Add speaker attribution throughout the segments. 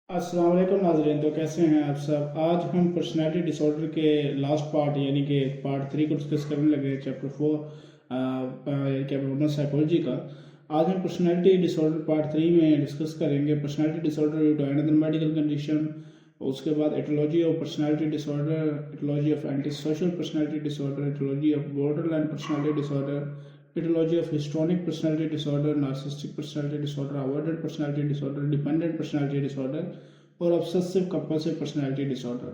Speaker 1: अस्सलाम वालेकुम नाज़रीन। तो कैसे हैं आप सब। आज हम पर्सनालिटी डिसऑर्डर के लास्ट पार्ट यानी कि पार्ट 3 को डिस्कस करने लगे हैं, चैप्टर 4 यानी कि ह्यूमन साइकोलॉजी का। आज हम पर्सनालिटी डिसऑर्डर पार्ट 3 में डिस्कस करेंगे personality disorder due to another medical condition. उसके बाद etiology of personality disorder, etiology of anti social personality disorder, etiology of borderline personality disorder, etiology of histrionic personality disorder, narcissistic personality disorder, avoidant personality disorder, dependent personality disorder और obsessive compulsive personality disorder।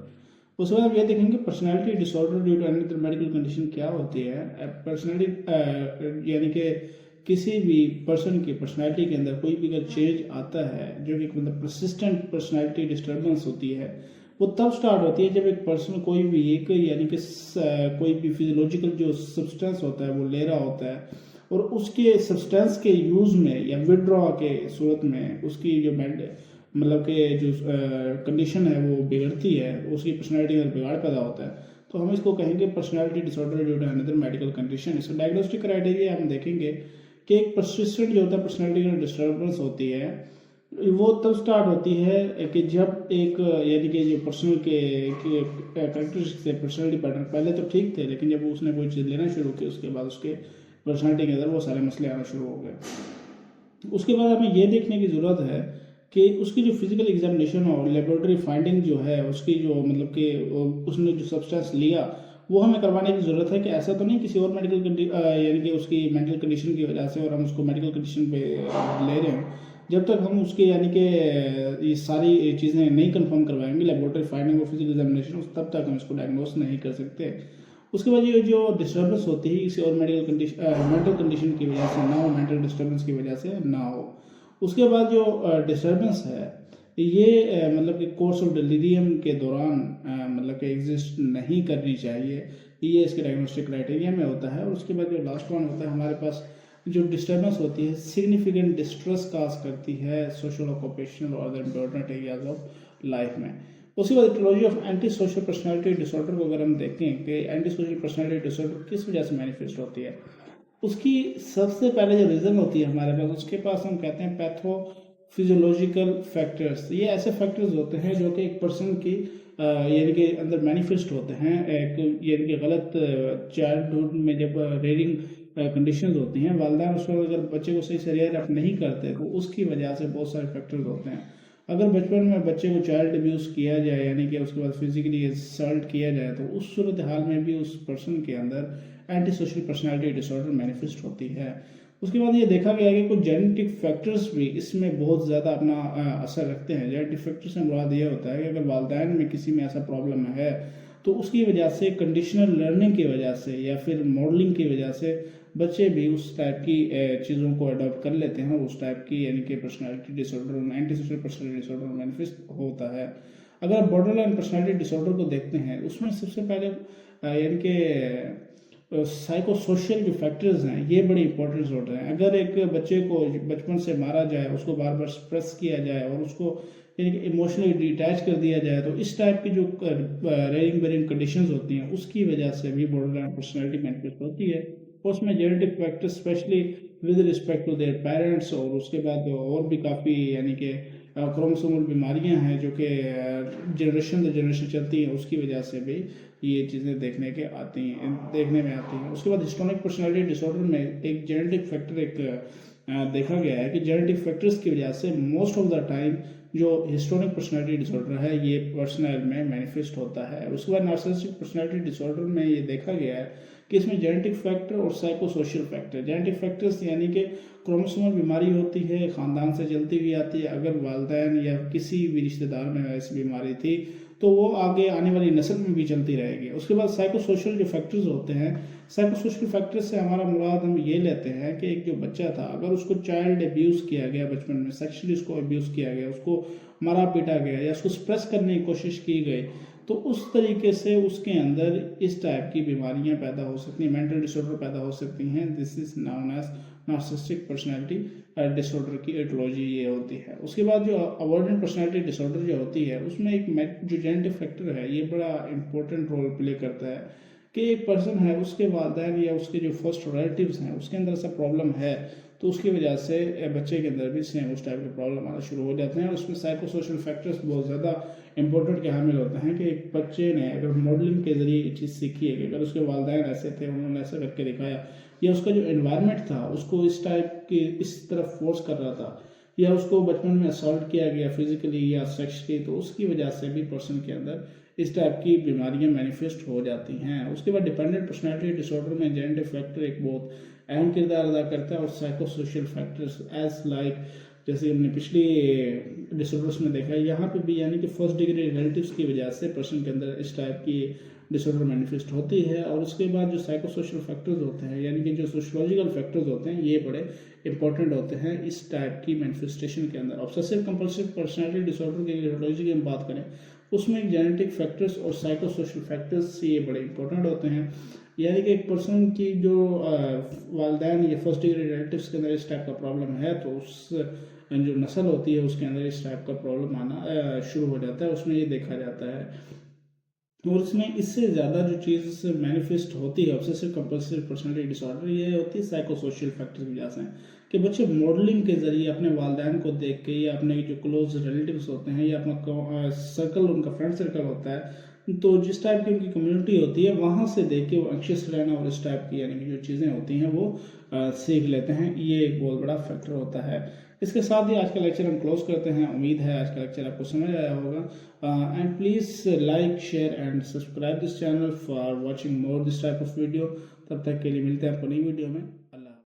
Speaker 1: उसके बाद हम ये देखेंगे personality disorder due to another medical condition क्या होती है। Personality यानी कि किसी भी पर्सन की पर्सनालिटी के अंदर कोई भी अगर चेंज आता है जो कि मतलब परसिस्टेंट पर्सनालिटी डिस्टर्बेंस होती है, वो तब स्टार्ट होती है जब एक पर्सन कोई भी एक यानी कि कोई भी फिजियोलॉजिकल जो सब्सटेंस होता है वो ले रहा होता है और उसके सब्सटेंस के यूज़ में या विड्रॉ के सूरत में उसकी जो मतलब कि जो कंडीशन है वो बिगड़ती है, उसकी पर्सनैलिटी में बिगाड़ पैदा होता है। तो हम इसको कहेंगे personality disorder due to another medical condition. इसका डायग्नोस्टिक क्राइटेरिया हम देखेंगे कि एक परसिस्टेंट जो होता है पर्सनैलिटी में डिस्टर्बेंस होती है, वो तब स्टार्ट होती है कि जब एक यानी कि जो पर्सनल के करेक्टरिस्टिक्स थे, पर्सनैलिटी पैटर्न पहले तो ठीक थे, लेकिन जब उसने कोई चीज़ लेना शुरू की उसके बाद उसके पर्सनैलिटी के अंदर वो सारे मसले आना शुरू हो गए। उसके बाद हमें ये देखने की ज़रूरत है कि उसकी जो फिजिकल एग्जामिनेशन और लेबोरेटरी फाइंडिंग जो है उसकी जो मतलब कि उसने जो सब्सटेंस लिया वो हमें करवाने की ज़रूरत है कि ऐसा तो नहीं किसी और मेडिकल यानी कि उसकी मेंटल कंडीशन की वजह से और हम उसको मेडिकल कंडीशन पे ले रहे हैं। जब तक हम उसके यानी कि ये सारी चीज़ें नहीं कंफर्म करवाएंगे लेबोरेटरी फाइंडिंग और फिजिकल एग्जामिनेशन, तब तक हम इसको डायग्नोस नहीं कर सकते। उसके बाद ये जो डिस्टर्बेंस होती है किसी और मेडिकल कंडीशन मेंटल कंडीशन की वजह से ना हो, मेंटल डिस्टर्बेंस की वजह से ना हो। उसके बाद जो डिस्टर्बेंस है ये मतलब कि कोर्स ऑफ डिलीरियम के दौरान मतलब कि एग्जिस्ट नहीं करनी चाहिए, ये इसके डायग्नोस्टिक क्राइटेरिया में होता है। और उसके बाद जो लास्ट वन होता है हमारे पास जो डिस्टर्बेंस होती है सिग्निफिकेंट डिस्ट्रेस काज करती है सोशल ऑक्यूपेशनल और other important areas of life में। उसके बाद etiology of anti social personality disorder को अगर हम देखें कि एंटी सोशल पर्सनालिटी डिसऑर्डर किस वजह से मैनिफेस्ट होती है, उसकी सबसे पहले जो रीज़न होती है हमारे पास, उसके पास हम कहते हैं पैथो फिजियोलॉजिकल फैक्टर्स। ये ऐसे फैक्टर्स होते हैं जो कि एक पर्सन की यानी कि अंदर मैनिफेस्ट होते हैं। एक यानी कि गलत चाइल्डहुड में जब रेयरिंग कंडीशंस होती हैं, वालिदैन उस वक्त अगर बच्चे को सही से रेयर अप नहीं करते तो उसकी वजह से बहुत सारे फैक्टर्स होते हैं। अगर बचपन में बच्चे को चाइल्ड अब्यूज़ किया जाए यानी कि उसके बाद फिजिकली इंसल्ट किया जाए तो उस सूरत हाल में भी उस पर्सन के अंदर anti social personality disorder manifest होती है। उसके बाद ये देखा गया है कि कुछ जेनेटिक फैक्टर्स भी इसमें बहुत ज़्यादा अपना असर रखते हैं। जेनेटिक फैक्टर से मुराद ये होता है कि अगर वालिदैन में किसी में ऐसा प्रॉब्लम है तो उसकी वजह से कंडीशनल लर्निंग की वजह से या फिर मॉडलिंग की वजह से बच्चे भी उस टाइप की चीज़ों को अडॉप्ट कर लेते हैं, उस टाइप की यानी कि personality disorder anti social personality disorder manifest होता है। अगर आप बॉर्डरलाइन पर्सनालिटी डिसऑर्डर को देखते हैं उसमें सबसे पहले यानी कि साइको सोशल जो फैक्टर्स हैं ये बड़े इंपॉर्टेंट होते हैं। अगर एक बच्चे को बचपन से मारा जाए, उसको बार बार स्ट्रेस किया जाए और उसको यानी कि इमोशनली डिटैच कर दिया जाए तो इस टाइप की जो रेयरिंग बेरिंग कंडीशंस होती हैं उसकी वजह से भी बॉर्डरलाइन पर्सनालिटी मैनिफेस्ट होती है। उसमें genetic factor specially with respect to their parents और उसके बाद और भी काफ़ी यानी कि क्रोमोसोमल बीमारियां हैं जो कि जनरेशन दर जनरेशन चलती हैं, उसकी वजह से भी ये चीज़ें देखने में आती हैं। उसके बाद हिस्टोनिक पर्सनालिटी डिसऑर्डर में एक जेनेटिक फैक्टर एक देखा गया है कि जेनेटिक फैक्टर्स की वजह से मोस्ट ऑफ द टाइम जो हिस्टोनिक पर्सनालिटी डिसऑर्डर है ये पर्सनल में मैनिफेस्ट होता है। उसके बाद नार्सिसिस्टिक पर्सनालिटी डिसऑर्डर में ये देखा गया है कि इसमें जेनेटिक फैक्टर और psycho social factor, genetic factors यानी कि क्रोमोसोमल बीमारी होती है, ख़ानदान से चलती हुई आती है। अगर वालिदैन या किसी भी रिश्तेदार में ऐसी बीमारी थी तो वो आगे आने वाली नस्ल में भी चलती रहेगी। उसके बाद साइको सोशल जो फैक्टर्स होते हैं, साइको सोशल फैक्टर्स से हमारा मुराद हम ये लेते हैं कि एक जो बच्चा था अगर उसको चाइल्ड अब्यूज़ किया गया, बचपन में सेक्सुअली उसको अब्यूज़ किया गया, उसको मारा पीटा गया या उसको सप्रेस करने की कोशिश की गई, तो उस तरीके से उसके अंदर इस टाइप की बीमारियां पैदा हो सकती हैं, मेंटल डिसऑर्डर पैदा हो सकती हैं। This is known as narcissistic personality disorder की एटियोलॉजी ये होती है। उसके बाद जो अवॉइडेंट पर्सनालिटी डिसऑर्डर जो होती है उसमें एक जो जेनेटिक फैक्टर है ये बड़ा इंपॉर्टेंट रोल प्ले करता है कि एक पर्सन है उसके वालिदैन या उसके जो फर्स्ट रिलेटिव्स हैं उसके अंदर ऐसा प्रॉब्लम है तो उसकी वजह से बच्चे के अंदर भी सेम उस टाइप के प्रॉब्लम आना शुरू हो जाते हैं। और उसमें साइको सोशल फैक्टर्स बहुत ज़्यादा इंपॉर्टेंट के हामिल होते हैं कि एक बच्चे ने अगर मॉडलिंग के ज़रिए ये चीज़ सीखी है कि अगर उसके वालिदैन ऐसे थे, उन्होंने ऐसा करके दिखाया, या उसका जो एनवायरनमेंट था उसको इस टाइप की इस तरफ फोर्स कर रहा था, या उसको बचपन में असॉल्ट किया गया फिजिकली या सेक्सुअली, तो उसकी वजह से भी पर्सन के अंदर इस टाइप की बीमारियां मैनिफेस्ट हो जाती हैं। उसके बाद डिपेंडेंट पर्सनालिटी डिसऑर्डर में जेनेटिक फैक्टर एक बहुत अहम किरदार अदा करता है, और psycho social factors as like जैसे हमने पिछली डिसऑर्डर्स में देखा है, यहाँ पे भी यानी कि फर्स्ट डिग्री रिलेटिव्स की वजह से पर्सन के अंदर इस टाइप की डिसऑर्डर मैनिफेस्ट होती है। और उसके बाद जो साइको सोशल फैक्टर्स होते हैं यानी कि जो सोशोलॉजिकल फैक्टर्स होते हैं, ये बड़े इंपॉर्टेंट होते हैं इस टाइप की मैनिफेस्टेशन के अंदर। ऑब्सेसिव कंपल्सिव पर्सनैलिटी डिसऑर्डर की न्यूरोलॉजी की हम बात करें, उसमें जेनेटिक फैक्टर्स और साइको सोशल फैक्टर्स ये बड़े इंपॉर्टेंट होते हैं। यानी कि एक पर्सन की जो वालदैन या फर्स्ट डिग्री रिलेटिव्स के अंदर इस टाइप का प्रॉब्लम है, तो उस जो नस्ल होती है उसके अंदर इस टाइप का प्रॉब्लम आना शुरू हो जाता है, उसमें ये देखा जाता है। और इसमें इससे ज़्यादा जो चीज़ मैनिफेस्ट होती है ऑब्सेसिव कंपल्सिव पर्सनालिटी डिसऑर्डर, ये होती है साइको सोशल फैक्टर की वजह से, कि बच्चे मॉडलिंग के ज़रिए अपने वालिदैन को देख के या अपने जो क्लोज रिलेटिव्स होते हैं या अपना सर्कल, उनका फ्रेंड सर्कल होता है, तो जिस टाइप की उनकी कम्युनिटी होती है वहाँ से देख के वो एंग्शियस रहना और इस टाइप की यानी कि जो चीज़ें होती हैं वो सीख लेते हैं। ये एक बहुत बड़ा फैक्टर होता है। इसके साथ ही आज का लेक्चर हम क्लोज करते हैं। उम्मीद है आज का लेक्चर आपको समझ आया होगा। And please like share and subscribe this channel for watching more this type of video. तब तक के लिए मिलते हैं आपको नई वीडियो में।